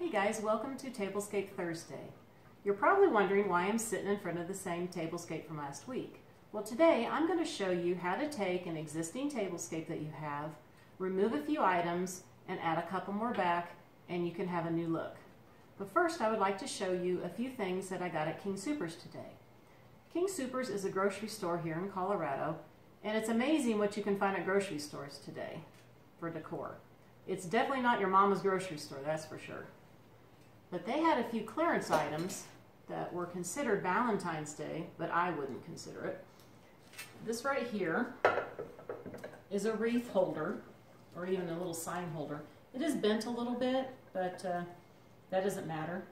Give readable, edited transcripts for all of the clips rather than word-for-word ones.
Hey guys, welcome to Tablescape Thursday. You're probably wondering why I'm sitting in front of the same tablescape from last week. Well, today I'm going to show you how to take an existing tablescape that you have, remove a few items, and add a couple more back, and you can have a new look. But first I would like to show you a few things that I got at King Soopers today. King Soopers is a grocery store here in Colorado, and it's amazing what you can find at grocery stores today for decor. It's definitely not your mama's grocery store, that's for sure. But they had a few clearance items that were considered Valentine's Day, but I wouldn't consider it. This right here is a wreath holder, or even a little sign holder. It is bent a little bit, but that doesn't matter.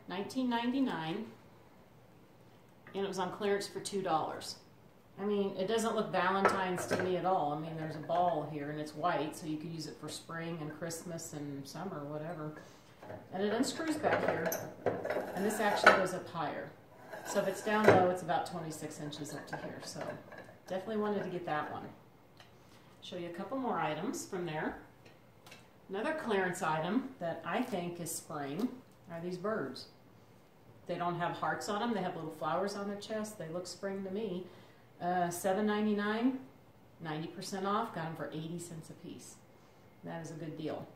$19.99, and it was on clearance for $2. I mean, it doesn't look Valentine's to me at all. I mean, there's a ball here, and it's white, so you could use it for spring and Christmas and summer, whatever. And it unscrews back here, and this actually goes up higher. So if it's down low, it's about 26 inches up to here. So definitely wanted to get that one. Show you a couple more items from there. Another clearance item that I think is spring are these birds. They don't have hearts on them. They have little flowers on their chest. They look spring to me. $7.99, 90% off. Got them for 80 cents a piece. That is a good deal.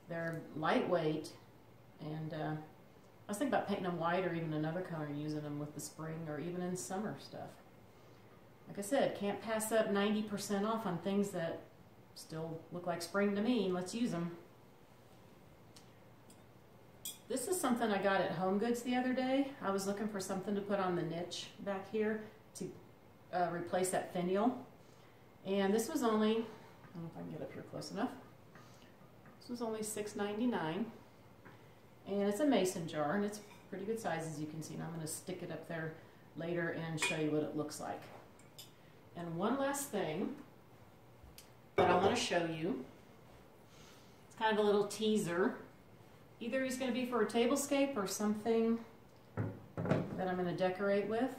They're lightweight, and I was thinking about painting them white or even another color and using them with the spring or even in summer stuff. Like I said, can't pass up 90% off on things that still look like spring to me. Let's use them. This is something I got at Home Goods the other day. I was looking for something to put on the niche back here to replace that finial. And this was only, I don't know if I can get up here close enough. This was only $6.99, and it's a mason jar, and it's pretty good size, as you can see. And I'm going to stick it up there later and show you what it looks like. And one last thing that I want to show you, it's kind of a little teaser. Either he's going to be for a tablescape or something that I'm going to decorate with.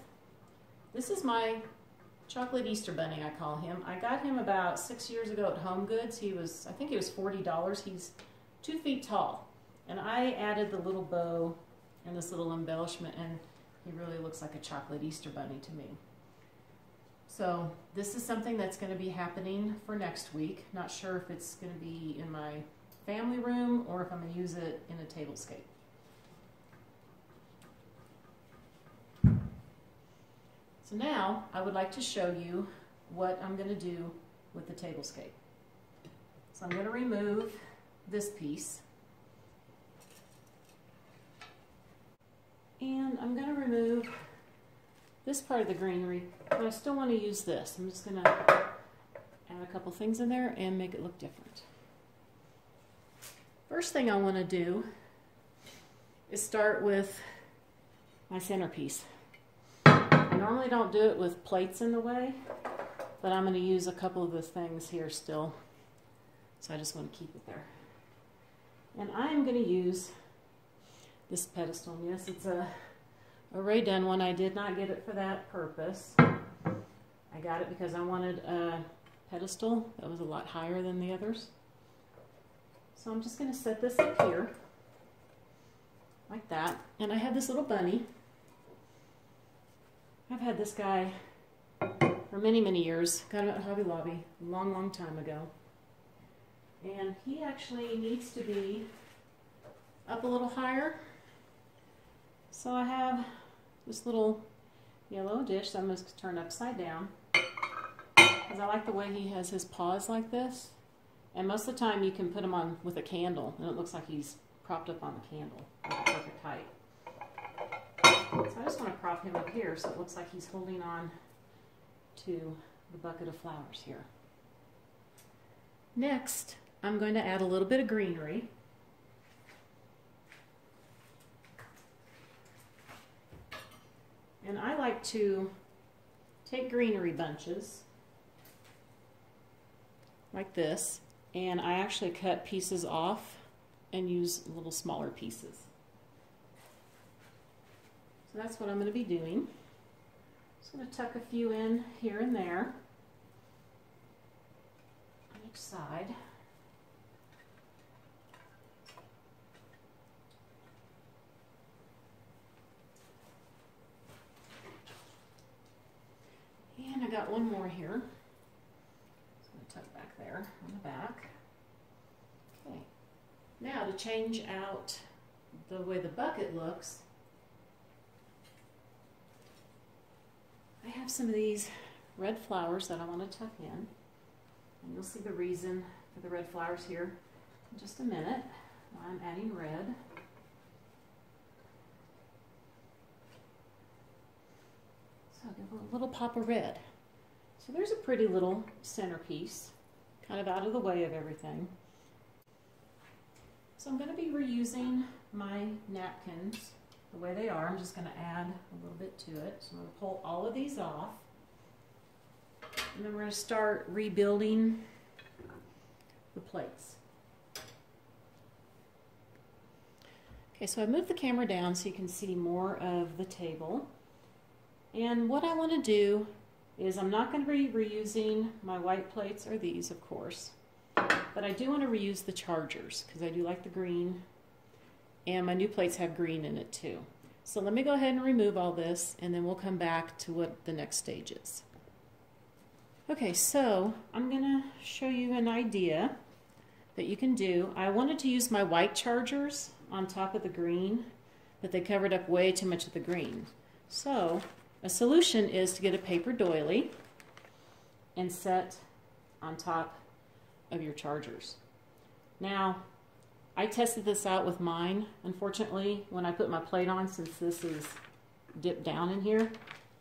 This is my chocolate Easter bunny, I call him. I got him about 6 years ago at Home Goods. I think he was $40. He's 2 feet tall. And I added the little bow and this little embellishment, and he really looks like a chocolate Easter bunny to me. So this is something that's going to be happening for next week. Not sure if it's going to be in my family room or if I'm going to use it in a tablescape. So now I would like to show you what I'm going to do with the tablescape. So I'm going to remove this piece, and I'm going to remove this part of the greenery, but I still want to use this. I'm just going to add a couple things in there and make it look different. First thing I want to do is start with my centerpiece. I normally don't do it with plates in the way, but I'm going to use a couple of the things here still, so I just want to keep it there. And I'm going to use this pedestal. Yes, it's a Ray Dunn one. I did not get it for that purpose. I got it because I wanted a pedestal that was a lot higher than the others. So I'm just going to set this up here like that. And I have this little bunny. I've had this guy for many, many years. Got him at Hobby Lobby a long, long time ago. And he actually needs to be up a little higher. So I have this little yellow dish that I'm going to turn upside down, because I like the way he has his paws like this. And most of the time you can put him on with a candle, and it looks like he's propped up on the candle at the perfect height. So I just want to prop him up here so it looks like he's holding on to the bucket of flowers here. Next, I'm going to add a little bit of greenery. And I like to take greenery bunches like this, and I actually cut pieces off and use little smaller pieces. So that's what I'm going to be doing. Just going to tuck a few in here and there on each side. one more here. Just going to tuck back there on the back. Okay. Now to change out the way the bucket looks, I have some of these red flowers that I want to tuck in. And you'll see the reason for the red flowers here in just a minute. I'm adding red. So I'll give a little pop of red. So there's a pretty little centerpiece, kind of out of the way of everything. So I'm going to be reusing my napkins the way they are. I'm just going to add a little bit to it. So I'm going to pull all of these off. And then we're going to start rebuilding the plates. Okay, so I moved the camera down so you can see more of the table. And what I want to do is I'm not going to be reusing my white plates, or these of course, but I do want to reuse the chargers because I do like the green, and my new plates have green in it too. So let me go ahead and remove all this, and then we'll come back to what the next stage is. Okay, so I'm going to show you an idea that you can do. I wanted to use my white chargers on top of the green, but they covered up way too much of the green. So a solution is to get a paper doily and set on top of your chargers. Now, I tested this out with mine. Unfortunately, when I put my plate on, since this is dipped down in here,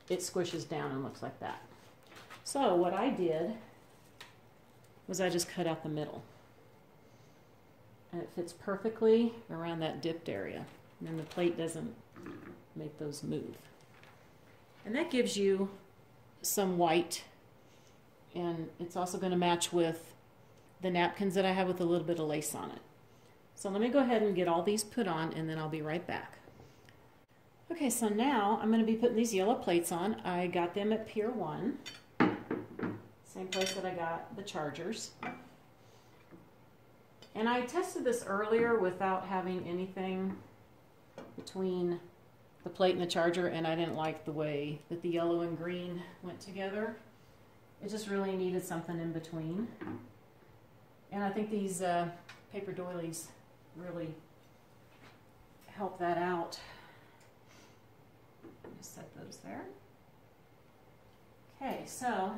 it squishes down and looks like that. So what I did was I just cut out the middle. And it fits perfectly around that dipped area. And then the plate doesn't make those move. And that gives you some white, and it's also going to match with the napkins that I have with a little bit of lace on it. So let me go ahead and get all these put on, and then I'll be right back. Okay, so now I'm going to be putting these yellow plates on. I got them at Pier 1, same place that I got the chargers. And I tested this earlier without having anything between the plate and the charger, and I didn't like the way that the yellow and green went together. It just really needed something in between. And I think these paper doilies really help that out. Just set those there. Okay, so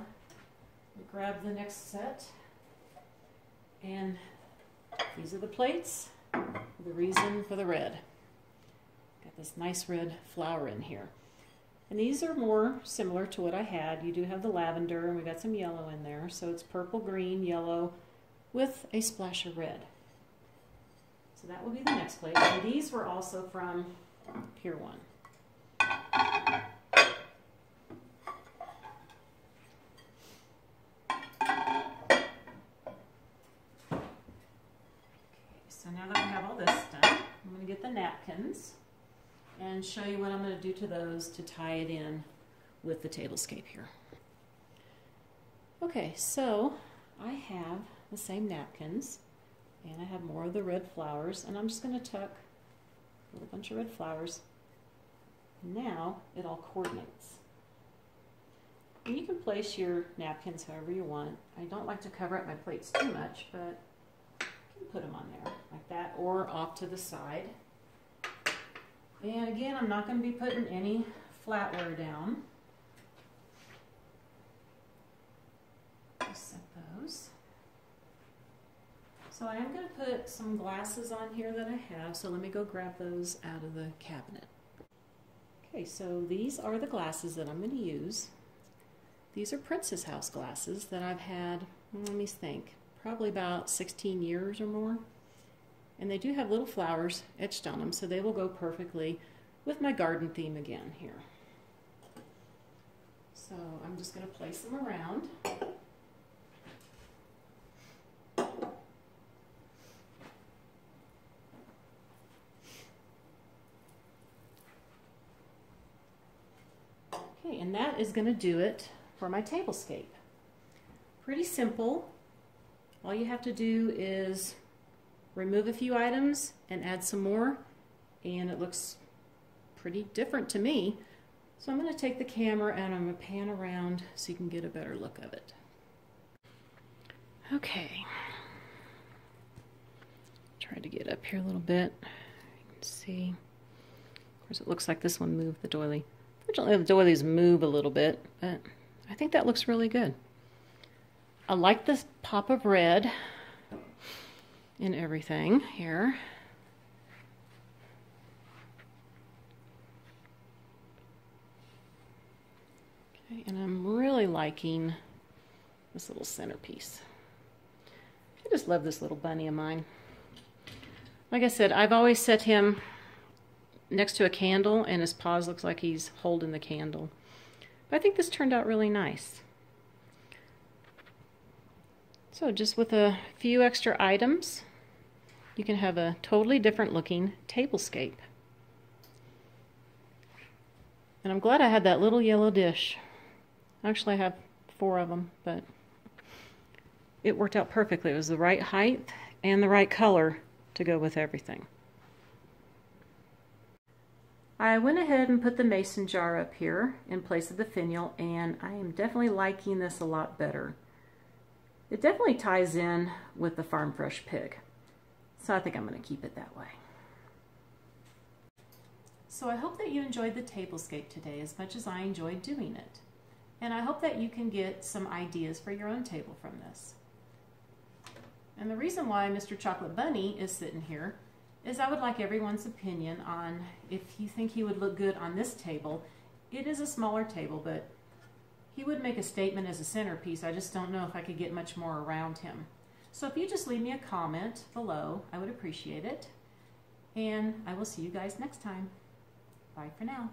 we grab the next set, and these are the plates, the reason for the red. Got this nice red flower in here. And these are more similar to what I had. You do have the lavender, and we got some yellow in there. So it's purple, green, yellow with a splash of red. So that will be the next plate. And these were also from Pier 1. So now that we have all this done, I'm going to get the napkins and show you what I'm going to do to those to tie it in with the tablescape here. Okay, so I have the same napkins, and I have more of the red flowers, and I'm just going to tuck a little bunch of red flowers. Now it all coordinates. And you can place your napkins however you want. I don't like to cover up my plates too much, but you can put them on there like that, or off to the side. And again, I'm not going to be putting any flatware down. Just set those. So I am going to put some glasses on here that I have, so let me go grab those out of the cabinet. Okay, so these are the glasses that I'm going to use. These are Princess House glasses that I've had, let me think, probably about 16 years or more. And they do have little flowers etched on them, so they will go perfectly with my garden theme again here. So I'm just going to place them around. Okay, and that is going to do it for my tablescape. Pretty simple. All you have to do is remove a few items and add some more, and it looks pretty different to me. So I'm going to take the camera and I'm going to pan around so you can get a better look of it. Okay. Try to get up here a little bit. You can see. Of course, it looks like this one moved the doily. Fortunately, the doilies move a little bit, but I think that looks really good. I like this pop of red in everything here. Okay, and I'm really liking this little centerpiece. I just love this little bunny of mine. Like I said, I've always set him next to a candle and his paws looks like he's holding the candle. But I think this turned out really nice. So just with a few extra items, you can have a totally different looking tablescape. And I'm glad I had that little yellow dish. Actually, I have 4 of them, but it worked out perfectly. It was the right height and the right color to go with everything. I went ahead and put the mason jar up here in place of the finial, and I am definitely liking this a lot better. It definitely ties in with the Farm Fresh pig, so I think I'm going to keep it that way. So I hope that you enjoyed the tablescape today as much as I enjoyed doing it. And I hope that you can get some ideas for your own table from this. And the reason why Mr. Chocolate Bunny is sitting here is I would like everyone's opinion on if you think he would look good on this table. It is a smaller table, but he would make a statement as a centerpiece. I just don't know if I could get much more around him. So if you just leave me a comment below, I would appreciate it. And I will see you guys next time. Bye for now.